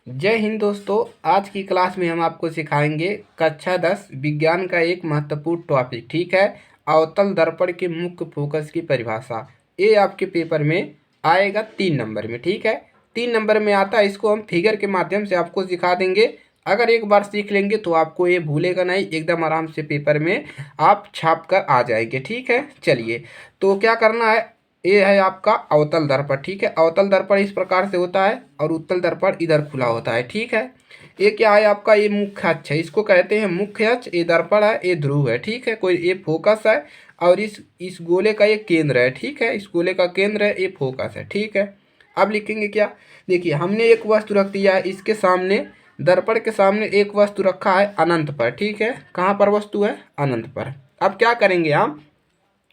जय हिंद दोस्तों। आज की क्लास में हम आपको सिखाएंगे कक्षा 10 विज्ञान का एक महत्वपूर्ण टॉपिक। ठीक है, अवतल दर्पण के मुख्य फोकस की परिभाषा। ये आपके पेपर में आएगा 3 नंबर में। ठीक है, 3 नंबर में आता है। इसको हम फिगर के माध्यम से आपको सिखा देंगे। अगर एक बार सीख लेंगे तो आपको ये भूलेगा नहीं, एकदम आराम से पेपर में आप छाप कर आ जाएंगे। ठीक है, चलिए तो क्या करना है। ये है आपका अवतल दर्पण। ठीक है, अवतल दर्पण इस प्रकार से होता है और उत्तल दर्पण इधर खुला होता है। ठीक है, ये क्या है आपका, ये मुख्य अक्ष है, इसको कहते हैं मुख्य अक्ष। ये दर्पण है, ये ध्रुव है। ठीक है, कोई ये फोकस है और इस गोले का ये केंद्र है। ठीक है, इस गोले का केंद्र है, ये फोकस है। ठीक है, अब लिखेंगे क्या। देखिए, हमने एक वस्तु रख दिया है इसके सामने, दर्पण के सामने एक वस्तु रखा है अनंत पर। ठीक है, कहाँ पर वस्तु है, अनंत पर। अब क्या करेंगे हम,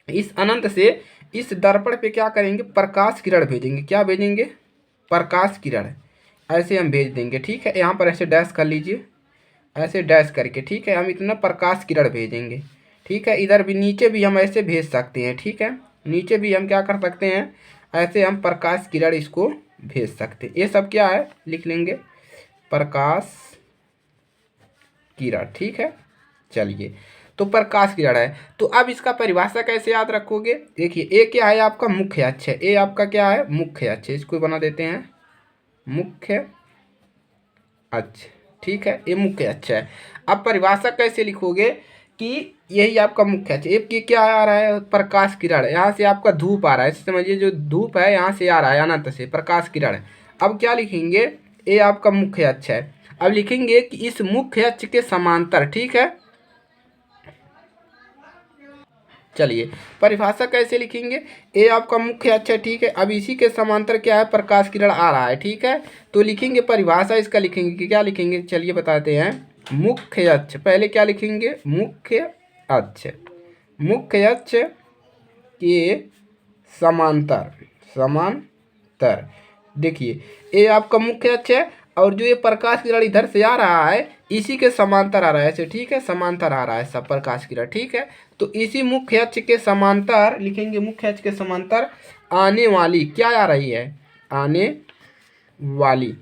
इस अनंत से इस दर्पण पे क्या करेंगे, प्रकाश किरण भेजेंगे। क्या भेजेंगे, प्रकाश किरण ऐसे हम भेज देंगे। ठीक है, यहाँ पर ऐसे डैश कर लीजिए, ऐसे डैश करके। ठीक है, हम इतना प्रकाश किरण भेजेंगे। ठीक है, इधर भी नीचे भी हम ऐसे भेज सकते हैं। ठीक है, नीचे भी हम क्या कर सकते हैं, ऐसे हम प्रकाश किरण इसको भेज सकते हैं। ये सब क्या है, लिख लेंगे प्रकाश किरण। ठीक है, चलिए तो प्रकाश किरण है। तो अब इसका परिभाषा कैसे याद रखोगे। देखिए, ए क्या है आपका, मुख्य अक्ष है। ए आपका क्या है, मुख्य अक्ष है। इसको बना देते हैं मुख्य अक्ष। ठीक है, ये मुख्य अक्ष है। अब परिभाषा कैसे लिखोगे कि यही आपका मुख्य अक्ष। ये क्या आ रहा है, प्रकाश किरण। यहाँ से आपका धूप आ रहा है, समझिए जो धूप है यहाँ से आ रहा है अनंत से, प्रकाश किरण। अब क्या लिखेंगे, ये आपका मुख्य अक्ष है। अब लिखेंगे कि इस मुख्य अक्ष के समांतर। ठीक है, चलिए परिभाषा कैसे लिखेंगे। ये आपका मुख्य अक्ष है। ठीक है, अब इसी के समांतर क्या है, प्रकाश किरण आ रहा है। ठीक है, तो लिखेंगे परिभाषा इसका, लिखेंगे कि क्या लिखेंगे, चलिए बताते हैं। मुख्य अक्ष, पहले क्या लिखेंगे, मुख्य अक्ष, मुख्य अक्ष के समांतर, समांतर। देखिए, ये आपका मुख्य अक्ष है और जो ये प्रकाश किरण इधर से आ रहा है इसी के समांतर आ रहा है ऐसे। ठीक है, समांतर आ रहा है सब प्रकाश किरण। ठीक है, तो इसी मुख्य अक्ष के समांतर लिखेंगे, मुख्य अक्ष के समांतर आने वाली क्या आ रही है, आने वाली।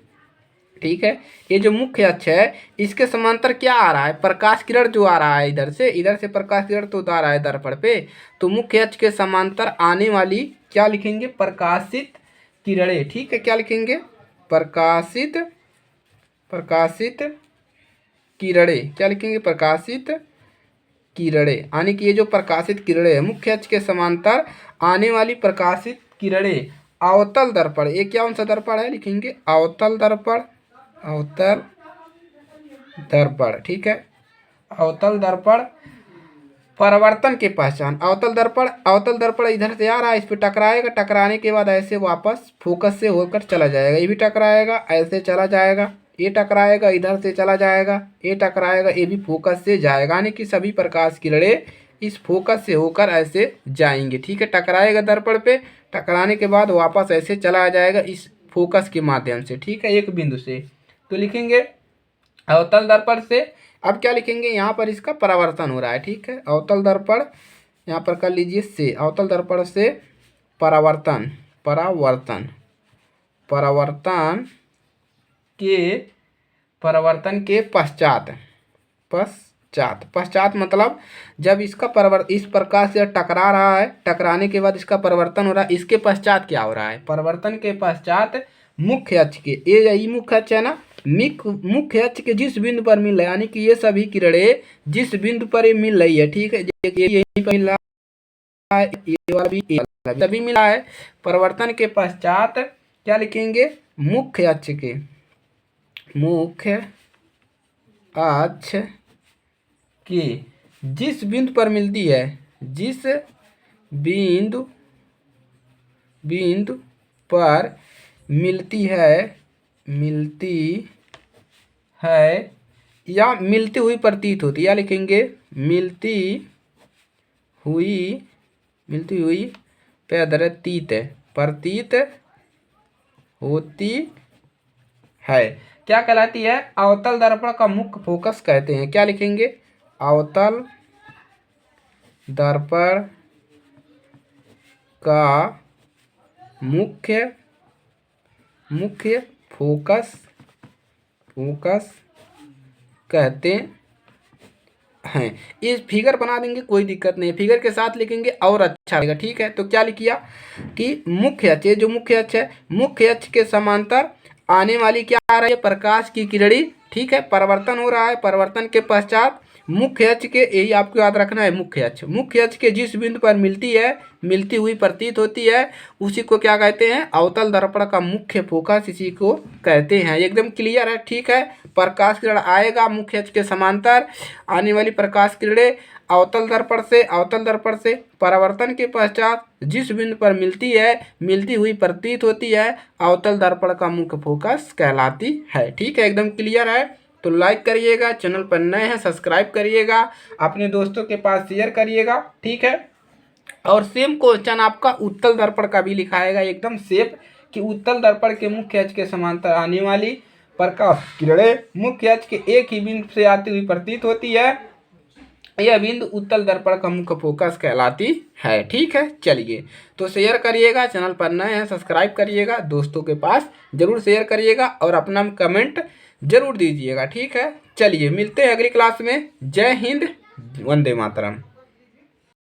ठीक है, ये जो मुख्य अक्ष है इसके समांतर क्या आ रहा है, प्रकाश किरण जो आ रहा है इधर से प्रकाश किरण तो आ रहा है दर्पण पे। तो मुख्य अक्ष के समांतर आने वाली क्या लिखेंगे, प्रकाशित किरणें। ठीक है, क्या लिखेंगे, प्रकाशित, प्रकाशित किरणें। क्या लिखेंगे, प्रकाशित किरणें। यानी कि ये जो प्रकाशित किरणें है, मुख्य अक्ष के समांतर आने वाली प्रकाशित किरणें अवतल दर्पण। ये क्या, कौन सा दर्पण है, लिखेंगे अवतल दर्पण, अवतल दर्पण। ठीक है, अवतल दर्पण परावर्तन की पहचान। अवतल दर्पण, अवतल दर्पण इधर से आ रहा है, इस पर टकराएगा, टकराने के बाद ऐसे वापस फोकस से होकर चला जाएगा। ये भी टकराएगा, ऐसे चला जाएगा, ये टकराएगा, इधर से चला जाएगा, ये टकराएगा, ये भी फोकस से जाएगा। यानी कि सभी प्रकाश किरणें इस फोकस से होकर ऐसे जाएंगे। ठीक है, टकराएगा दर्पण पे, टकराने के बाद वापस ऐसे चला जाएगा इस फोकस के माध्यम से। ठीक है, एक बिंदु से। तो लिखेंगे अवतल दर्पण से। अब क्या लिखेंगे, यहाँ पर इसका परावर्तन हो रहा है। ठीक है, अवतल दर्पण यहाँ पर कर लीजिए से, अवतल दर्पण से परावर्तन, परावर्तन, परावर्तन के, परावर्तन के पश्चात, पश्चात, पश्चात मतलब जब इसका इस प्रकाश से टकरा रहा है, टकराने के बाद इसका परिवर्तन हो रहा है, इसके पश्चात क्या हो रहा है, परिवर्तन के पश्चात मुख्य अक्ष के, ये यही मुख्य अक्ष है ना, मुख्य अक्ष के जिस बिंदु पर मिल रहा है, यानी कि ये सभी किरणें जिस बिंदु पर ये मिल रही है। ठीक है, देखिए यहीं पर मिल रहा है, ये वाला भी, ये वाला भी, सभी मिला है। परिवर्तन के पश्चात क्या लिखेंगे, मुख्य अक्ष के, मुख्य अक्ष की जिस बिंदु पर मिलती है, जिस बिंदु, बिंदु पर मिलती है, मिलती है या मिलती हुई प्रतीत होती है, या लिखेंगे मिलती हुई, मिलती हुई प्रतीत, प्रतीत होती है, क्या कहलाती है, अवतल दर्पण का मुख्य फोकस कहते हैं। क्या लिखेंगे, अवतल दर्पण का मुख्य, मुख्य फोकस फोकस कहते हैं। इस फिगर बना देंगे, कोई दिक्कत नहीं, फिगर के साथ लिखेंगे और अच्छा रहेगा। ठीक है, तो क्या लिखिया कि मुख्य अक्ष, जो मुख्य अक्ष है, मुख्य अक्ष के समांतर आने वाली क्या आ रही है, प्रकाश की किरणें। ठीक है, परिवर्तन हो रहा है, परिवर्तन के पश्चात मुख्य अक्ष के, यही आपको याद रखना है, मुख्य अक्ष के जिस बिंदु पर मिलती है, मिलती हुई प्रतीत होती है, उसी को क्या कहते हैं, अवतल दर्पण का मुख्य फोकस इसी को कहते हैं। एकदम क्लियर है। ठीक है, प्रकाश किरण आएगा मुख्य अक्ष के समांतर, आने वाली प्रकाश किरणें अवतल दर्पण से परावर्तन के पश्चात जिस बिंदु पर मिलती है, मिलती हुई प्रतीत होती है, अवतल दर्पण का मुख्य फोकस कहलाती है। ठीक है, एकदम क्लियर है। तो लाइक करिएगा, चैनल पर नए हैं सब्सक्राइब करिएगा, अपने दोस्तों के पास शेयर करिएगा। ठीक है, और सेम क्वेश्चन आपका उत्तल दर्पण का भी लिखाएगा एकदम सेफ, कि उत्तल दर्पण के मुख्य अक्ष के समांतर आने वाली प्रकाश किरणें मुख्य अक्ष के एक ही बिंदु से आती हुई प्रतीत होती है, यह बिंदु उत्तल दर्पण का मुख्य फोकस कहलाती है। ठीक है, चलिए, तो शेयर करिएगा, चैनल पर नए हैं सब्सक्राइब करिएगा, दोस्तों के पास जरूर शेयर करिएगा और अपना कमेंट जरूर दीजिएगा। ठीक है, चलिए मिलते हैं अगली क्लास में। जय हिंद, वंदे मातरम।